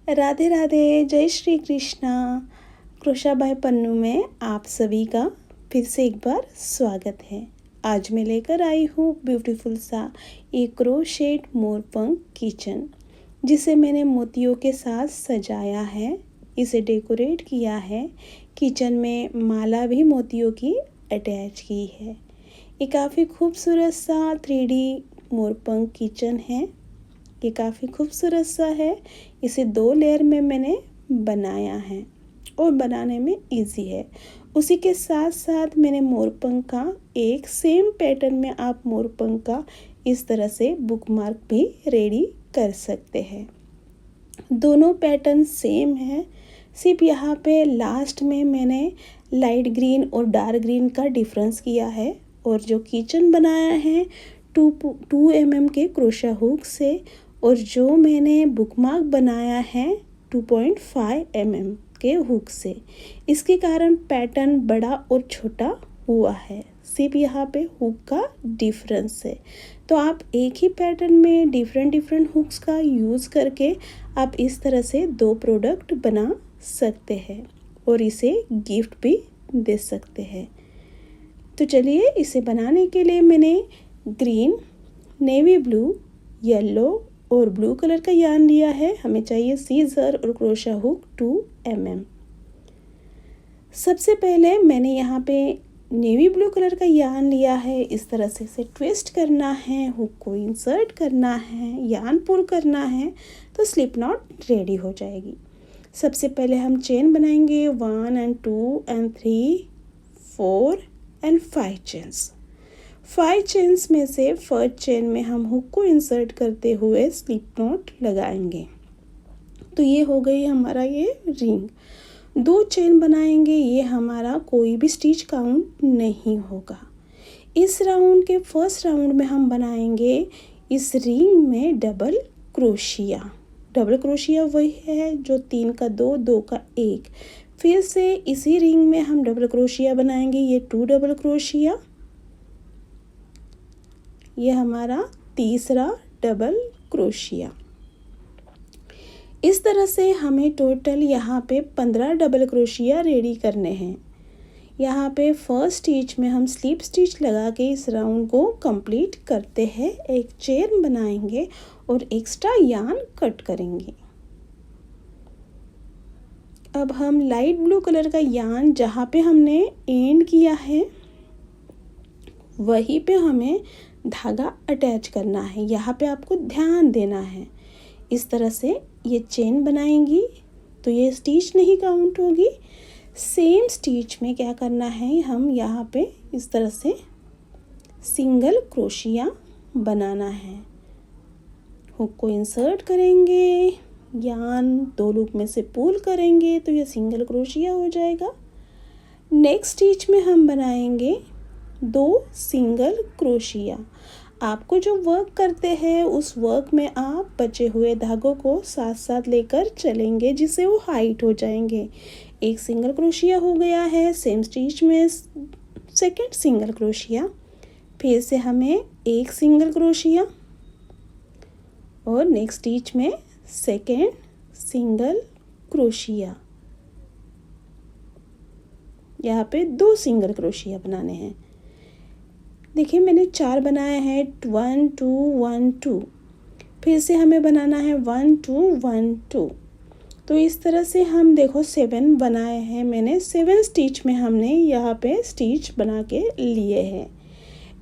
राधे राधे, जय Shri Krishna. Crochet bye Pannu में आप सभी का फिर से एक बार स्वागत है। आज मैं लेकर आई हूँ ब्यूटीफुल सा एक क्रोशेट मोरपंख किचन, जिसे मैंने मोतियों के साथ सजाया है, इसे डेकोरेट किया है। किचन में माला भी मोतियों की अटैच की है। ये काफ़ी खूबसूरत सा 3D मोरपंख किचन है। ये काफ़ी खूबसूरत सा है। इसे 2 लेयर में मैंने बनाया है और बनाने में इजी है। उसी के साथ साथ मैंने मोरपंख का एक सेम पैटर्न में आप मोरपंख का इस तरह से बुकमार्क भी रेडी कर सकते हैं। दोनों पैटर्न सेम है, सिर्फ यहाँ पे लास्ट में मैंने लाइट ग्रीन और डार्क ग्रीन का डिफरेंस किया है। और जो किचन बनाया है 2 mm के क्रोशा हुक से, और जो मैंने बुकमार्क बनाया है 2.5 mm के हुक से। इसके कारण पैटर्न बड़ा और छोटा हुआ है, सिर्फ यहाँ पे हुक का डिफरेंस है। तो आप एक ही पैटर्न में डिफरेंट हुक्स का यूज़ करके आप इस तरह से 2 प्रोडक्ट बना सकते हैं और इसे गिफ्ट भी दे सकते हैं। तो चलिए, इसे बनाने के लिए मैंने ग्रीन, नेवी ब्लू, येलो और ब्लू कलर का यार्न लिया है। हमें चाहिए सीजर और क्रोशा हुक 2 mm। सबसे पहले मैंने यहाँ पे नेवी ब्लू कलर का यार्न लिया है। इस तरह से इसे ट्विस्ट करना है, हुक को इंसर्ट करना है, यार्न पुल करना है, तो स्लिप नॉट रेडी हो जाएगी। सबसे पहले हम चेन बनाएंगे 1 and 2 and 3, 4 and 5 chains. 5 chains में से फर्स्ट चेन में हम हुक को इंसर्ट करते हुए स्लिप नॉट लगाएंगे। तो ये हो गई हमारा ये रिंग। 2 चेन बनाएंगे, ये हमारा कोई भी स्टिच काउंट नहीं होगा। इस राउंड के फर्स्ट राउंड में हम बनाएंगे इस रिंग में डबल क्रोशिया। डबल क्रोशिया वही है जो 3 का 2, 2 का 1। फिर से इसी रिंग में हम डबल क्रोशिया बनाएंगे, ये 2 डबल क्रोशिया। ये हमारा तीसरा डबल क्रोशिया। इस तरह से हमें टोटल यहाँ पे 15 डबल क्रोशिया रेडी करने हैं। यहाँ पे फर्स्ट स्टिच में हम स्लिप स्टिच लगा के इस राउंड को कंप्लीट करते हैं। एक चेन बनाएंगे और एक्स्ट्रा यार्न कट करेंगे। अब हम लाइट ब्लू कलर का यार्न जहाँ पे हमने एंड किया है वहीं पे हमें धागा अटैच करना है। यहाँ पे आपको ध्यान देना है। इस तरह से ये चेन बनाएंगी तो ये स्टिच नहीं काउंट होगी। सेम स्टिच में क्या करना है, हम यहाँ पे इस तरह से सिंगल क्रोशिया बनाना है। हुक को इंसर्ट करेंगे, यार्न 2 लूप में से पुल करेंगे तो ये सिंगल क्रोशिया हो जाएगा। नेक्स्ट स्टिच में हम बनाएंगे 2 सिंगल क्रोशिया। आपको जो वर्क करते हैं उस वर्क में आप बचे हुए धागों को साथ साथ लेकर चलेंगे, जिससे वो हाइट हो जाएंगे। एक सिंगल क्रोशिया हो गया है, सेम स्टिच में सेकंड सिंगल क्रोशिया, फिर से हमें एक सिंगल क्रोशिया और नेक्स्ट स्टिच में सेकंड सिंगल क्रोशिया। यहाँ पे 2 सिंगल क्रोशिया बनाने हैं। देखिए मैंने 4 बनाए हैं, 1 2 1 2। फिर से हमें बनाना है 1 2 1 2। तो इस तरह से हम देखो 7 बनाए हैं मैंने। 7 स्टिच में हमने यहाँ पे स्टिच बना के लिए हैं।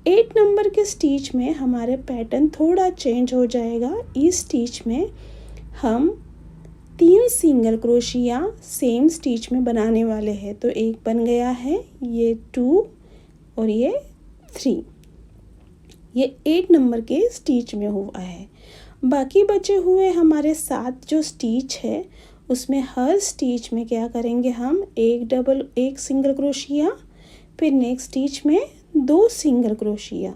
8 नंबर के स्टिच में हमारे पैटर्न थोड़ा चेंज हो जाएगा। इस स्टिच में हम 3 सिंगल क्रोशिया सेम स्टिच में बनाने वाले हैं। तो एक बन गया है, ये 2 और ये 3। ये 8 नंबर के स्टिच में हुआ है। बाकी बचे हुए हमारे 7 जो स्टिच है उसमें हर स्टिच में क्या करेंगे, हम एक सिंगल क्रोशिया, फिर नेक्स्ट स्टिच में 2 single crochet,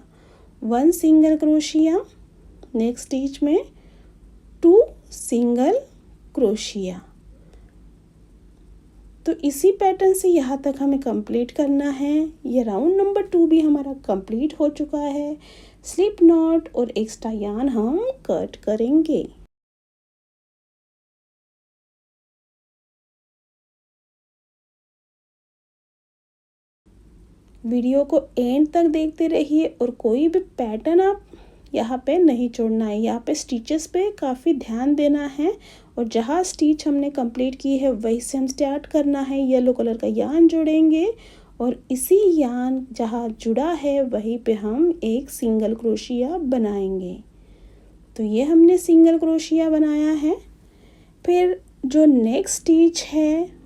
1 single crochet, next stitch में 2 सिंगल क्रोशिया। तो इसी पैटर्न से यहाँ तक हमें कंप्लीट करना है। ये राउंड नंबर 2 भी हमारा कंप्लीट हो चुका है। स्लिप नॉट और एक्स्ट्रा यार्न हम कट करेंगे। वीडियो को एंड तक देखते रहिए और कोई भी पैटर्न आप यहाँ पे नहीं छोड़ना है। यहाँ पे स्टिचेस पे काफ़ी ध्यान देना है और जहाँ स्टिच हमने कंप्लीट की है वहीं से हम स्टार्ट करना है। येलो कलर का यार्न जोड़ेंगे और इसी यार्न जहाँ जुड़ा है वहीं पे हम एक सिंगल क्रोशिया बनाएंगे। तो ये हमने सिंगल क्रोशिया बनाया है। फिर जो नेक्स्ट स्टिच है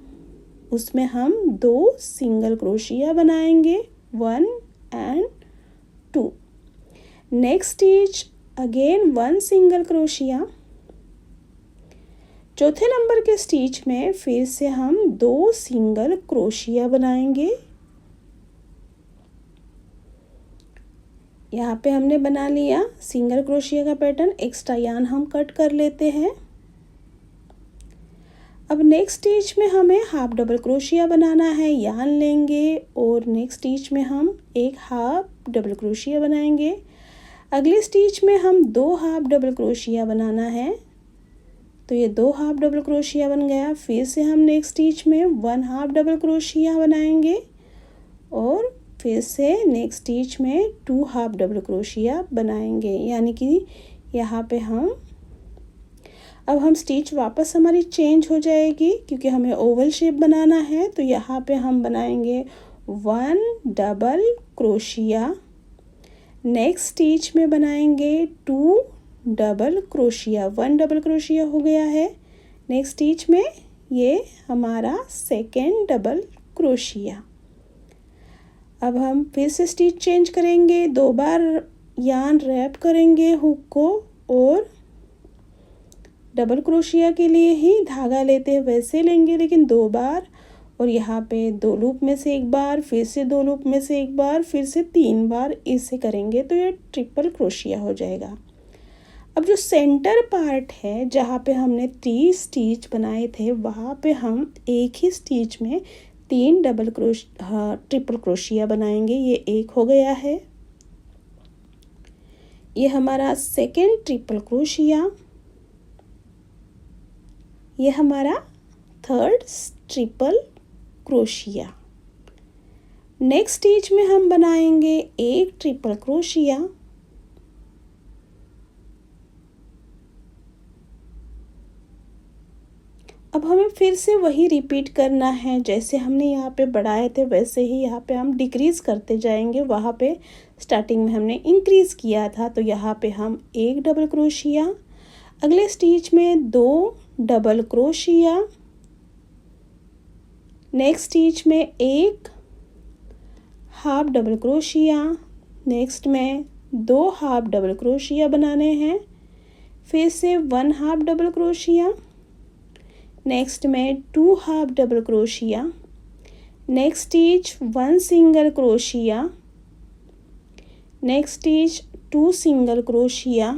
उसमें हम 2 सिंगल क्रोशिया बनाएंगे, 1 and 2। Next stitch again 1 single crochet. चौथे नंबर के स्टिच में फिर से हम 2 सिंगल क्रोशिया बनाएंगे। यहाँ पे हमने बना लिया सिंगल क्रोशिया का पैटर्न। एक्स्ट्रा यार्न हम कट कर लेते हैं। अब नेक्स्ट स्टिच में हमें हाफ डबल क्रोशिया बनाना है। यार्न लेंगे और नेक्स्ट स्टिच में हम एक हाफ डबल क्रोशिया बनाएंगे। अगले स्टिच में हम 2 हाफ डबल क्रोशिया बनाना है। तो ये 2 हाफ डबल क्रोशिया बन गया। फिर से हम नेक्स्ट स्टिच में 1 हाफ डबल क्रोशिया बनाएंगे और फिर से नेक्स्ट स्टिच में 2 हाफ डबल क्रोशिया बनाएंगे। यानी कि यहाँ पे अब हम स्टिच वापस हमारी चेंज हो जाएगी क्योंकि हमें ओवल शेप बनाना है। तो यहाँ पे हम बनाएंगे 1 डबल क्रोशिया। नेक्स्ट स्टिच में बनाएंगे 2 डबल क्रोशिया। 1 डबल क्रोशिया हो गया है। नेक्स्ट स्टिच में ये हमारा सेकेंड डबल क्रोशिया। अब हम फिर से स्टिच चेंज करेंगे। 2 बार यार्न रैप करेंगे हुक को और डबल क्रोशिया के लिए ही धागा लेते हैं वैसे लेंगे लेकिन 2 बार। और यहाँ पे 2 लूप में से 1 बार, फिर से 2 लूप में से 1 बार, फिर से 3 बार इसे करेंगे तो ये ट्रिपल क्रोशिया हो जाएगा। अब जो सेंटर पार्ट है जहाँ पे हमने 3 स्टिच बनाए थे वहाँ पे हम एक ही स्टिच में 3 ट्रिपल क्रोशिया बनाएंगे। ये एक हो गया है। ये हमारा सेकेंड ट्रिपल क्रोशिया। ये हमारा third triple crochet. Next stitch में हम बनाएंगे एक ट्रिपल क्रोशिया। अब हमें फिर से वही रिपीट करना है। जैसे हमने यहाँ पे बढ़ाए थे वैसे ही यहाँ पे हम डिक्रीज करते जाएंगे। वहाँ पे स्टार्टिंग में हमने इंक्रीज किया था तो यहाँ पे हम एक डबल क्रोशिया। अगले स्टिच में 2 डबल क्रोशिया। नेक्स्ट स्टिच में एक हाफ डबल क्रोशिया। नेक्स्ट में 2 हाफ डबल क्रोशिया बनाने हैं। फिर से 1 हाफ डबल क्रोशिया। नेक्स्ट में 2 half double crochet. Next stitch 1 single crochet. Next stitch 2 single crochet.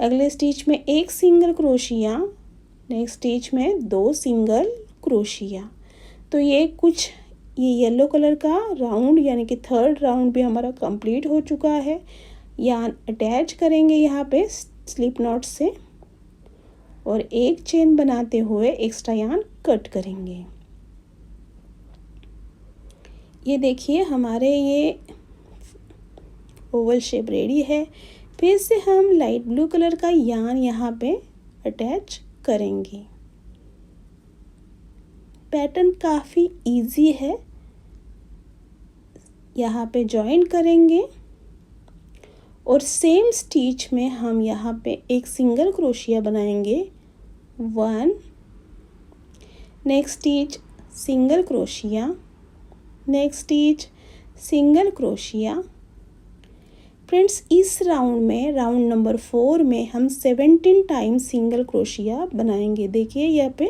अगले स्टिच में 1 सिंगल क्रोशिया। नेक्स्ट स्टिच में 2 सिंगल क्रोशिया। तो ये येलो कलर का राउंड यानी कि थर्ड राउंड भी हमारा कंप्लीट हो चुका है। यार्न अटैच करेंगे यहाँ पे स्लिप नॉट से और एक चेन बनाते हुए एक्स्ट्रा यार्न कट करेंगे। ये देखिए हमारे ये ओवल शेप रेडी है। फिर से हम लाइट ब्लू कलर का यार्न यहाँ पे अटैच करेंगे। पैटर्न काफ़ी इजी है। यहाँ पे जॉइन करेंगे और सेम स्टिच में हम यहाँ पे एक सिंगल क्रोशिया बनाएंगे 1। Next stitch single crochet. Next stitch single crochet. Friends इस राउंड में राउंड नंबर 4 में हम 17 टाइम्स सिंगल क्रोशिया बनाएंगे। देखिए यहाँ पे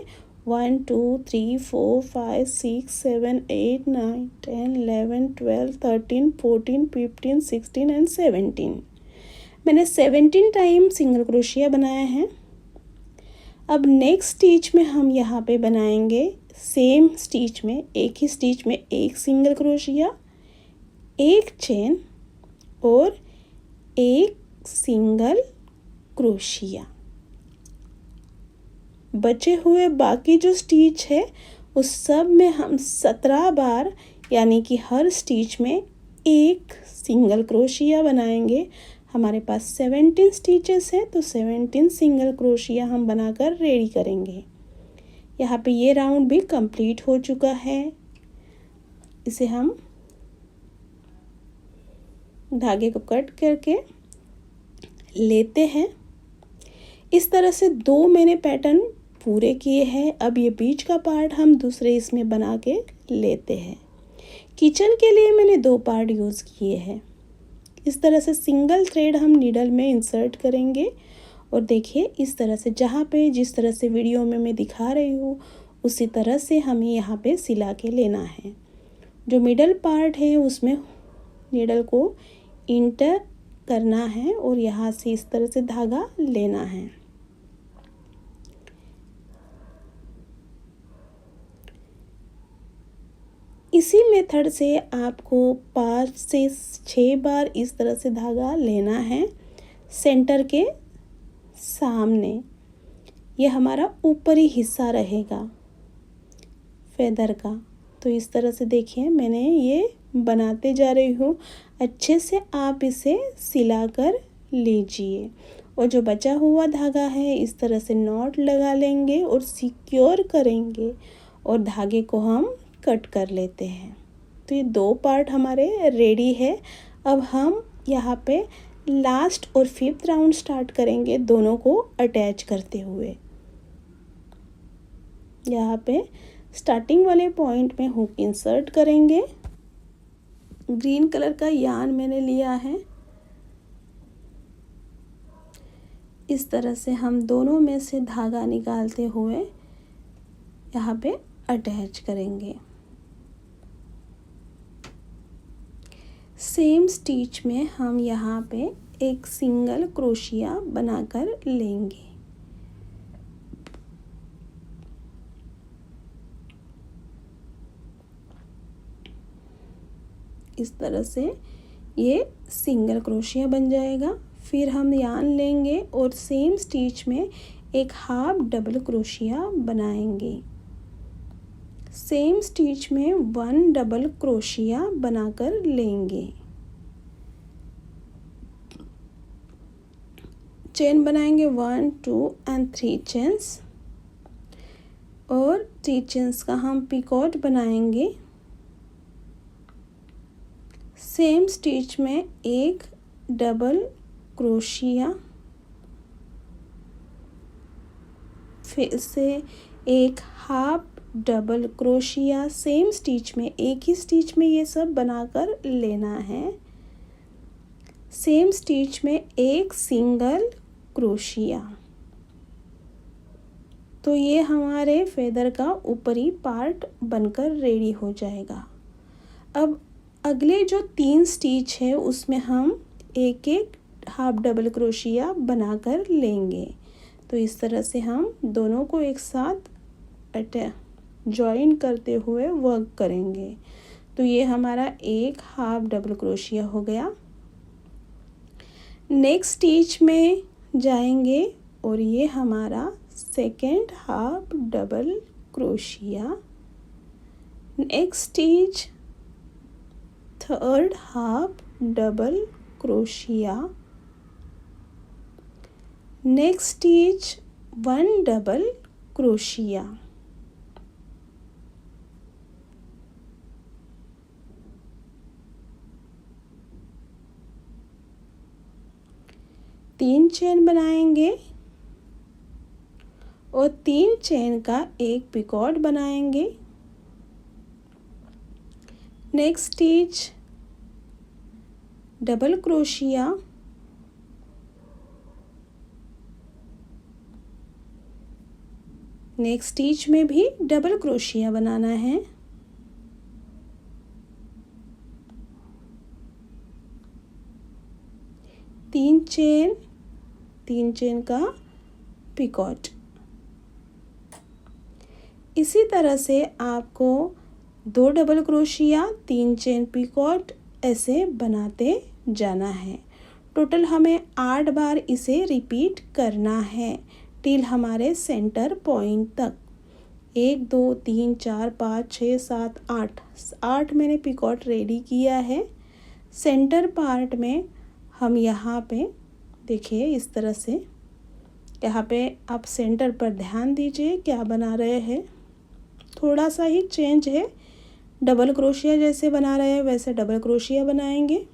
1 2 3 4 5 6 7 8 9 10 11 12 13 14 15 16 एंड 17। मैंने 17 टाइम सिंगल क्रोशिया बनाया है। अब नेक्स्ट स्टिच में हम यहाँ पे बनाएंगे सेम स्टिच में एक ही स्टिच में एक सिंगल क्रोशिया, एक चेन और एक सिंगल क्रोशिया। बचे हुए बाकी जो स्टिच है उस सब में हम 17 बार यानी कि हर स्टिच में एक सिंगल क्रोशिया बनाएंगे। हमारे पास 17 स्टिचेस है तो 17 सिंगल क्रोशिया हम बनाकर रेडी करेंगे। यहाँ पे ये राउंड भी कंप्लीट हो चुका है। इसे हम धागे को कट करके लेते हैं। इस तरह से 2 मैंने पैटर्न पूरे किए हैं। अब ये बीच का पार्ट हम दूसरे इसमें बना के लेते हैं। किचन के लिए मैंने 2 पार्ट यूज़ किए हैं। इस तरह से सिंगल थ्रेड हम नीडल में इंसर्ट करेंगे और देखिए इस तरह से जहाँ पे जिस तरह से वीडियो में मैं दिखा रही हूँ उसी तरह से हमें यहाँ पे सिला के लेना है। जो मिडल पार्ट है उसमें नीडल को इंटर करना है और यहाँ से इस तरह से धागा लेना है। इसी मेथड से आपको 5 से 6 बार इस तरह से धागा लेना है सेंटर के सामने। ये हमारा ऊपरी हिस्सा रहेगा फेदर का। तो इस तरह से देखिए मैंने ये बनाते जा रही हूँ। अच्छे से आप इसे सिला कर लीजिए और जो बचा हुआ धागा है इस तरह से नॉट लगा लेंगे और सिक्योर करेंगे और धागे को हम कट कर लेते हैं। तो ये 2 पार्ट हमारे रेडी है। अब हम यहाँ पे लास्ट और 5th राउंड स्टार्ट करेंगे दोनों को अटैच करते हुए। यहाँ पे स्टार्टिंग वाले पॉइंट में हुक इंसर्ट करेंगे। ग्रीन कलर का यार्न मैंने लिया है। इस तरह से हम दोनों में से धागा निकालते हुए यहाँ पे अटैच करेंगे। सेम स्टिच में हम यहाँ पे एक सिंगल क्रोशिया बनाकर लेंगे। इस तरह से ये सिंगल क्रोशिया बन जाएगा। फिर हम यार्न लेंगे और सेम स्टिच में एक हाफ डबल क्रोशिया बनाएंगे। सेम स्टिच में 1 डबल क्रोशिया बनाकर लेंगे। चेन बनाएंगे 1 2 और 3 चेन्स और 3 चेन्स का हम पिकॉट बनाएंगे। सेम स्टिच में एक डबल क्रोशिया, फिर से एक half double crochet. Same stitch में एक ही स्टिच में ये सब बनाकर लेना है। सेम स्टिच में एक सिंगल क्रोशिया। तो ये हमारे फेदर का ऊपरी पार्ट बनकर रेडी हो जाएगा। अब अगले जो 3 स्टिच है उसमें हम एक एक हाफ डबल क्रोशिया बनाकर लेंगे। तो इस तरह से हम दोनों को एक साथ जॉइन करते हुए वर्क करेंगे। तो ये हमारा एक हाफ डबल क्रोशिया हो गया। नेक्स्ट स्टिच में जाएंगे और ये हमारा second half double crochet. Next stitch third half double crochet. Next stitch 1 double crochet. तीन चेन बनाएंगे और 3 चेन का एक पिकॉट बनाएंगे। Next stitch double crochet. Next stitch में भी डबल क्रोशिया बनाना है। तीन चेन का पिकॉट। इसी तरह से आपको 2 डबल क्रोशिया 3 चेन पिकॉट ऐसे बनाते जाना है। टोटल हमें 8 बार इसे रिपीट करना है टिल हमारे सेंटर पॉइंट तक। 1 2 3 4 5 6 7 8 8 मैंने पिकॉट रेडी किया है। सेंटर पार्ट में हम यहाँ पे देखिए इस तरह से, यहाँ पे आप सेंटर पर ध्यान दीजिए क्या बना रहे हैं, थोड़ा सा ही चेंज है। डबल क्रोशिया जैसे बना रहे हैं वैसे डबल क्रोशिया बनाएंगे।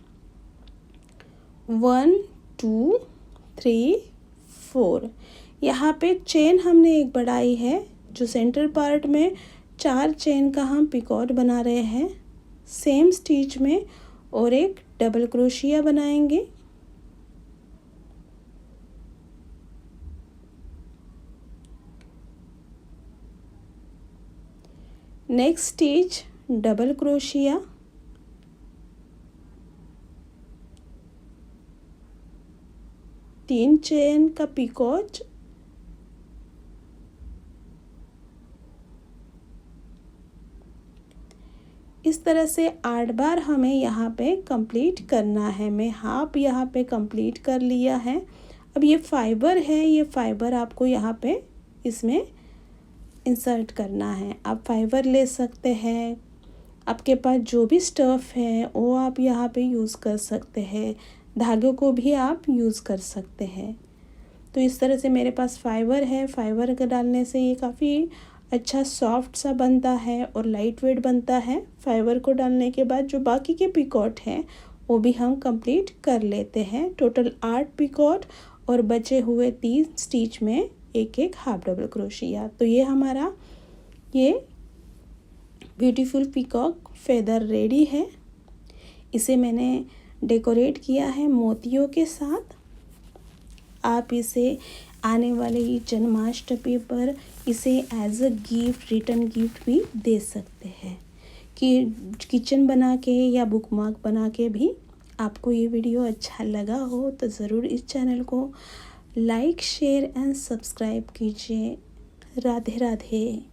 1 2 3 4। यहाँ पे चेन हमने एक बढ़ाई है, जो सेंटर पार्ट में 4 चेन का हम पिकॉट बना रहे हैं। सेम स्टिच में और एक डबल क्रोशिया बनाएंगे। नेक्स्ट स्टिच डबल क्रोशिया, तीन चेन का पिकॉट, इस तरह से 8 बार हमें यहाँ पे कंप्लीट करना है। मैं हाफ यहाँ पे कंप्लीट कर लिया है। अब ये फाइबर है, ये फाइबर आपको यहाँ पे इसमें इंसर्ट करना है। आप फाइबर ले सकते हैं, आपके पास जो भी स्टफ़ है वो आप यहाँ पे यूज़ कर सकते हैं, धागों को भी आप यूज़ कर सकते हैं। तो इस तरह से मेरे पास फाइबर है, फाइबर का डालने से ये काफ़ी अच्छा सॉफ्ट सा बनता है और लाइट वेट बनता है। फाइबर को डालने के बाद जो बाकी के पिकॉट हैं वो भी हम कंप्लीट कर लेते हैं। टोटल 8 पिकॉट और बचे हुए 3 स्टिच में एक एक हाफ डबल क्रोशिया। तो ये हमारा ये ब्यूटीफुल पीकॉक फेदर रेडी है। इसे मैंने डेकोरेट किया है मोतियों के साथ। आप इसे आने वाले जन्माष्टमी पर इसे as a gift, return gift भी दे सकते हैं कि किचन बना के या बुकमार्क बना के भी। आपको ये वीडियो अच्छा लगा हो तो ज़रूर इस चैनल को लाइक शेयर एंड सब्सक्राइब कीजिए। राधे राधे।